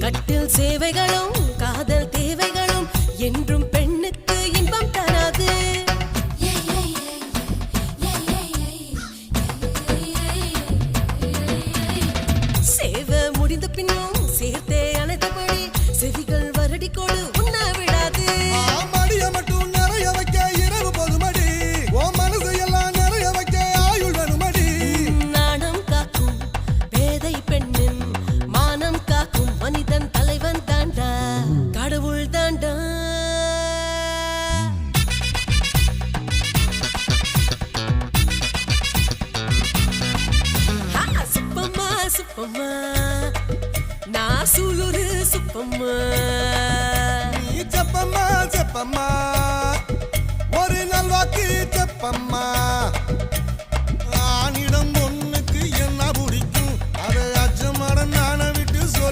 கட்டில் சேவைகளும் காதல் தேவைகளும் என்றும் பெண்ணுக்கு இன்பம் தராது. சேவை முடிந்த பின்னும் சேர்த்தே அணைத்தபடி செவிகள் வருடி கொடு உண்ண விடாது. மடிய மட்டும் நிறைய வைக்க இரவு போதுமடி, ஓ மனசு எல்லாம் நிறைய வைக்க ஆயுள் வேணுமடி. நாணம் காக்கும் பேதை பெண்ணின் மானம் காக்கும் மனிதன் தலைவன் தாண்டா, கடவுள் தாண்டா. சுப்பம்மா சுப்பம்மா நான் சூலூரு சுப்பம்மா. நீ செப்பம்மா செப்பம்மா